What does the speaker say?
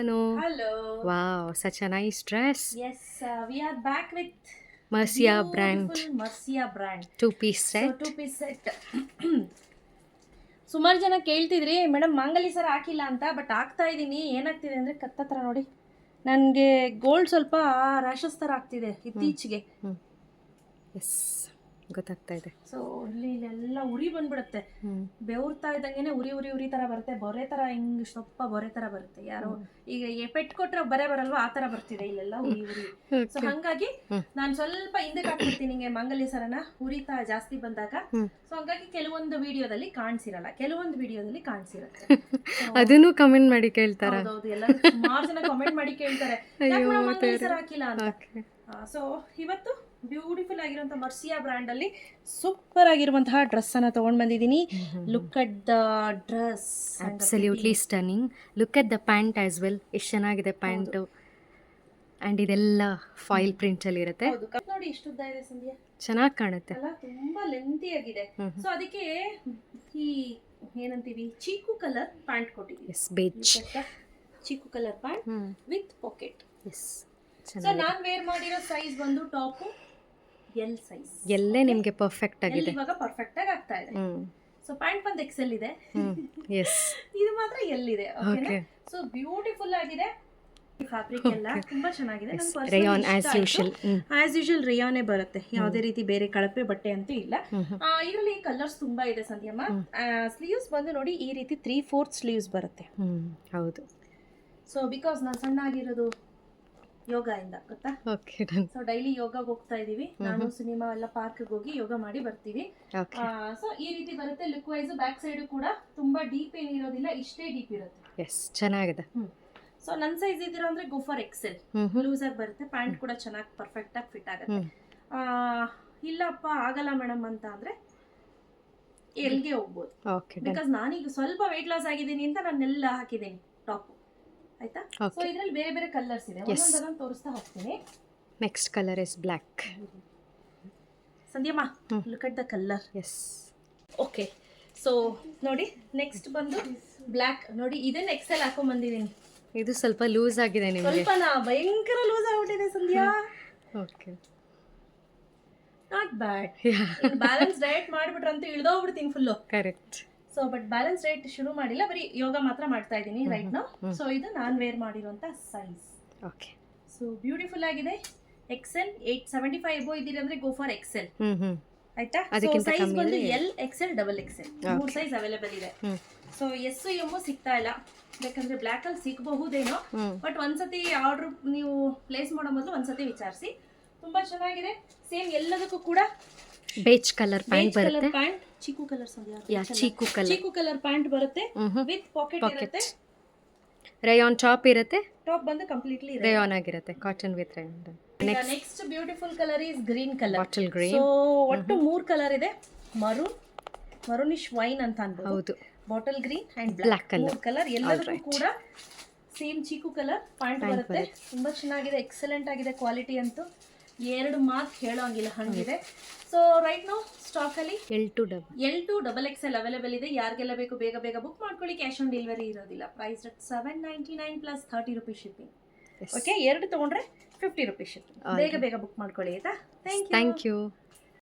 Anu. Hello. Wow, such a nice dress. Yes, we are back with Marcia beautiful brand. Marcia brand. Two-piece So set. two-piece set. ಸುಮಾರು ಜನ ಕೇಳ್ತಿದ್ರಿ madam ಮಾಂಗಲ್ಯ ಸರ ಹಾಕಿಲ್ಲ ಅಂತ, but ಹಾಕ್ತಾ ಇದ್ದೀನಿ. ಏನಾಗ್ತಿದೆ ಅಂದರೆ ಕತ್ತತ್ರ ನೋಡಿ, ನನಗೆ ಗೋಲ್ಡ್ ಸ್ವಲ್ಪ ರ್ಯಾಷಸ್ ಥರ ಆಗ್ತಿದೆ ಇತ್ತೀಚೆಗೆ. ಎಸ್, ಗೊತ್ತಾಗ್ತಾ ಇದೆ. ಸೊ ಇಲ್ಲೆಲ್ಲ ಉರಿ ಬಂದ್ಬಿಡುತ್ತೆ, ಬೆವರ್ತಾ ಇದ್ದಂಗೆನೆ ಉರಿ ಉರಿ ಉರಿ ಥರ ಬರುತ್ತೆ, ಬೊರೆ ಥರ ಹಿಂಗೆ ಸ್ವಲ್ಪ ಬೊರೆ ಥರ ಬರುತ್ತೆ. ಯಾರೋ ಈಗ ಪೆಟ್ಟು ಕೊಟ್ಟರೆ ಬರೆ ಬರಲ್ವಾ, ಆ ಥರ ಬರ್ತಿದೆ ಇಲ್ಲೆಲ್ಲ ಉರಿ ಉರಿ. ಸೊ ಹಾಗಾಗಿ ನಾನು ಸ್ವಲ್ಪ ಹಿಂದಕ್ಕೆ ಹಾಕ್ಬಿಡ್ತೀನಿ ಹಿಂಗೆ ಮಾಂಗಲ್ಯ ಸರನ ಉರಿತಾ ಜಾಸ್ತಿ ಬಂದಾಗ. ಸೊ ಹಾಗಾಗಿ ಕೆಲವೊಂದು ವಿಡಿಯೋದಲ್ಲಿ ಕಾಣಿಸಿರಲ್ಲ, ಕೆಲವೊಂದು ವಿಡಿಯೋದಲ್ಲಿ ಕಾಣಿಸಿರುತ್ತೆ. ಅದನ್ನು ಕಮೆಂಟ್ ಮಾಡಿ ಕೇಳ್ತಾರೆ. ಹೌದೌದು, ಎಲ್ಲರೂ ಸುಮಾರು ಜನ ಕಮೆಂಟ್ ಮಾಡಿ ಕೇಳ್ತಾರೆ ಮಾಂಗಲ್ಯ ಸರ ಹಾಕಿಲ್ಲ ಅಂತ. ಸೊ ಇವತ್ತು ಬ್ಯೂಟಿಫುಲ್ ಆಗಿರುವಂಥ ಮರ್ಸಿಯಾ ಬ್ರ್ಯಾಂಡ್ ಅಲ್ಲಿ ಸೂಪರ್ ಆಗಿರುವಂತಹ ಡ್ರೆಸ್ ಅನ್ನ ತಗೊಂಡ್ ಬಂದಿದ್ದೀನಿ. Look at the dress, absolutely stunning. Look at the pant as well, ಎಷ್ಟು ಚೆನ್ನಾಗಿದೆ ಪ್ಯಾಂಟು. ಅಂಡ್ ಇದೆಲ್ಲ ಫಾಯಿಲ್ ಪ್ರಿಂಟ್ ಅಲ್ಲಿ ಇರುತ್ತೆ. ನೋಡಿ ಎಷ್ಟು ಉದ್ದ ಇದೆ ಸಂಧ್ಯಾ, ಚೆನ್ನಾಗಿ ಕಾಣುತ್ತೆ ಅಲ್ಲ, ತುಂಬಾ ಲೆಂತಿ ಆಗಿದೆ. ಸೊ ಅದಕ್ಕೆ ಈ ಏನಂತೀವಿ ಚೀಕು ಕಲರ್ ಪ್ಯಾಂಟ್ ಕೊಟ್ಟಿದ್ದೀವಿ. ಎಸ್, ಬೇಜ್ ಚೀಕು colour pant with pocket. Yes, so ನಾನು ವೇರ್ ಮಾಡಿರೋ ಸೈಜ್ ಬಂದು ಟಾಪ್ ಎಲ್ ಸೈಜ್. ಎಲ್ಲೇ ನಿಮಗೆ ಪರ್ಫೆಕ್ಟ್ ಆಗಿದೆ, ಇವಾಗ ಪರ್ಫೆಕ್ಟ್ ಆಗಿ ಆಗ್ತಾ ಇದೆ. ಸೊ ಪ್ಯಾಂಟ್ ಬಂದು ಎಕ್ಸೆಲ್ ಇದೆ, ಎಸ್, ಇದು ಮಾತ್ರ ಎಲ್ ಇದೆ. ಓಕೆನಾ? ಸೊ ಬ್ಯೂಟಿಫುಲ್ ಆಗಿದೆ, ಫ್ಯಾಬ್ರಿಕ್ ಎಲ್ಲ ತುಂಬಾ ಚೆನ್ನಾಗಿದೆ. ರೇಯಾನ್ ಆಸ್ ಯೂಶುವಲ್ ರೇಯಾನೇ ಬರುತ್ತೆ, ಯಾವುದೇ ರೀತಿ ಬೇರೆ ಕಳಪೆ ಬಟ್ಟೆ ಅಂತೂ ಇಲ್ಲ. ಇದರಲ್ಲಿ ಕಲರ್ಸ್ ತುಂಬಾ ಇದೆ ಸಂಧ್ಯಮ್ಮ. ಸ್ಲೀವ್ಸ್ ಬಂದು ನೋಡಿ ಈ ರೀತಿ 3/4 ಸ್ಲೀವ್ಸ್ ಬರುತ್ತೆ. ಹೌದು. ಸೊ ಬಿಕಾಸ್ ನಾನು ಸಣ್ಣ ಆಗಿರೋದು ಯೋಗ ಇಂದ, ಗೊತ್ತಾ? ಸೊ ಡೈಲಿ ಯೋಗಕ್ಕೆ ಹೋಗ್ತಾ ಇದೀವಿ, ನಾನು ಸಿನಿಮಾ ಎಲ್ಲ ಪಾರ್ಕ್ ಹೋಗಿ ಯೋಗ ಮಾಡಿ ಬರ್ತೀವಿ. ಸೊ ಈ ರೀತಿ ಬರುತ್ತೆ ಲುಕ್ ವೈಸ್. ಬ್ಯಾಕ್ ಸೈಡ್ ಕೂಡ ತುಂಬಾ ಡೀಪ್ ಏನಿರೋದಿಲ್ಲ, ಇಷ್ಟೇ ಡೀಪ್ ಇರುತ್ತೆ. ಎಸ್, ಚೆನ್ನಾಗಿದೆ. ಸೊ ನನ್ನ ಸೈಜ್ ಇದ್ದೀರಾ ಅಂದ್ರೆ ಗೋ ಫಾರ್ ಎಕ್ಸೆಲ್. ಲೂಸ್ ಆಗಿ ಬರುತ್ತೆ, ಪ್ಯಾಂಟ್ ಕೂಡ ಚೆನ್ನಾಗಿ ಪರ್ಫೆಕ್ಟ್ ಆಗಿ ಫಿಟ್ ಆಗುತ್ತೆ. ಇಲ್ಲಪ್ಪ ಆಗಲ್ಲ ಮೇಡಮ್ ಅಂತ ಅಂದ್ರೆ ಎಲ್ಗೆ ಹೋಗ್ಬೋದು. ಬಿಕಾಸ್ ನಾನೀಗ ಸ್ವಲ್ಪ ವೆಯ್ಟ್ ಲಾಸ್ ಆಗಿದ್ದೀನಿ ಅಂತ ನಾನೆಲ್ಲ ಹಾಕಿದ್ದೀನಿ ಟಾಪ್, ಆಯ್ತಾ? ಸೊ ಇದರಲ್ಲಿ ಬೇರೆ ಬೇರೆ ಕಲರ್ಸ್ ಇದೆ, ಒಂದೊಂದನ್ನು ತೋರಿಸ್ತಾ ಹೋಗ್ತೀನಿ. Next colour is black. Sandhyamma, look at the colour. Yes, okay. So ನೋಡಿ ನೆಕ್ಸ್ಟ್ ಬಂದು ಬ್ಲ್ಯಾಕ್. ನೋಡಿ ಇದನ್ನ ಎಕ್ಸೆಲ್ ಹಾಕೊಂಡ್ ಬಂದಿದ್ದೀನಿ. ಇದು ಸ್ವಲ್ಪ ಲೂಸ್ ಆಗಿದೆ ನಿಮಗೆ. ಸ್ವಲ್ಪನಾ? ಭಯಂಕರ ಲೂಸ್ ಆಗ್ಬಿಟ್ಟಿದೆ Sandhya. Okay, not bad. Balance diet ಮಾಡ್ಬಿಟ್ರಂತೂ ಇಳ್ದೋಗ್ಬಿಡ್ತೀನಿ full. Correct. So but balance diet ಶುರು ಮಾಡಿಲ್ಲ, ಬರೀ ಯೋಗ ಮಾತ್ರ ಮಾಡ್ತಾ ಇದ್ದೀನಿ ರೈಟ್ ನೌ. ಸೊ ಇದು ನಾನು ವೇರ್ ಮಾಡಿರುವಂತ ಸೈಜ್. ಓಕೆ. ಸೊ ಬ್ಯೂಟಿಫುಲ್ ಆಗಿದೆ. ಎಕ್ಸೆಲ್ 875 ಎಬೋ ಇದ್ದೀರಿ ಅಂದ್ರೆ ಗೋ ಫಾರ್ ಎಕ್ಸೆಲ್, ಆಯ್ತಾ? ಸೈಜ್ ಬಂದು L, XL, double XL 3 size available ಇದೆ. ಸೊ ಎಸ್ ಎಮ್ ಸಿಗ್ತಾ ಇಲ್ಲ, ಯಾಕಂದ್ರೆ ಬ್ಲ್ಯಾಕ್ ಅಲ್ಲಿ ಸಿಗಬಹುದೇನೋ, ಬಟ್ ಒಂದ್ಸತಿ ಆರ್ಡರ್ ನೀವು ಪ್ಲೇಸ್ ಮಾಡೋ ಮೊದಲು ಒಂದ್ಸತಿ ವಿಚಾರಿಸಿ. ತುಂಬಾ ಚೆನ್ನಾಗಿದೆ. ಸೇಮ್ ಎಲ್ಲದಕ್ಕೂ ಕೂಡ ಬೇಜ್ ಕಲರ್ ಪ್ಯಾಂಟ್ ಬರುತ್ತೆ. ಪ್ಯಾಂಟ್ ಚೀಕು ಕಲರ್ ಸಂಧ್ಯಾ, ಚೀಕು ಕಲರ್ ಪ್ಯಾಂಟ್ ಬರುತ್ತೆ ವಿತ್ ಪಾಕೆಟ್ ಇರುತ್ತೆ. ರೇಯಾನ್ ಟಾಪ್ ಇರುತ್ತೆ. ಟಾಪ್ ಬಂದು ಕಂಪ್ಲೀಟ್ಲಿ ರೇಯಾನ್ ಆಗಿರುತ್ತೆ, cotton with rayon. Next beautiful colour is green colour, bottle green. So ಒಟ್ಟು 3 ಕಲರ್ ಇದೆ. ಮರೂನಿಶ್ ವೈನ್ ಅಂತ ಅನ್ಬೋದು. ಹೌದು. Bottle green and black colour. ಎಲ್ಲದಕ್ಕೂ ಕೂಡ ಸೇಮ್ ಚೀಕು ಕಲರ್ ಪ್ಯಾಂಟ್ ಬರುತ್ತೆ. ತುಂಬಾ ಚೆನ್ನಾಗಿದೆ, ಎಕ್ಸಲೆಂಟ್ ಆಗಿದೆ. ಕ್ವಾಲಿಟಿ ಅಂತೂ ಎರಡು ಮಾತು ಹೇಳೋಂಗಿಲ್ಲ, ಹಂಗಿದೆ. ಸೊ ರೈಟ್ ನೋ ಸ್ಟಾಕ್ ಅಲ್ಲಿ L2 ಡಬಲ್ ಎಕ್ಸೆಲ್ ಅವೈಲೇಬಲ್ ಇದೆ. ಯಾರಿಗೆಲ್ಲ ಬೇಕು ಬೇಗ ಬೇಗ ಬುಕ್ ಮಾಡ್ಕೊಳ್ಳಿ. ಕ್ಯಾಶ್ ಆನ್ ಡೆಲಿವರಿ ಇರೋದಿಲ್ಲ. Price at 799 plus 30 rupees shipping. Okay, 2 ತಗೊಂಡ್ರೆ 50 ರೂಪೀಸ್ ಶಿಪ್ಪಿಂಗ್. ಬೇಗ ಬೇಗ ಬುಕ್ ಮಾಡ್ಕೊಳ್ಳಿ ಆಯ್ತಾ? Thank you.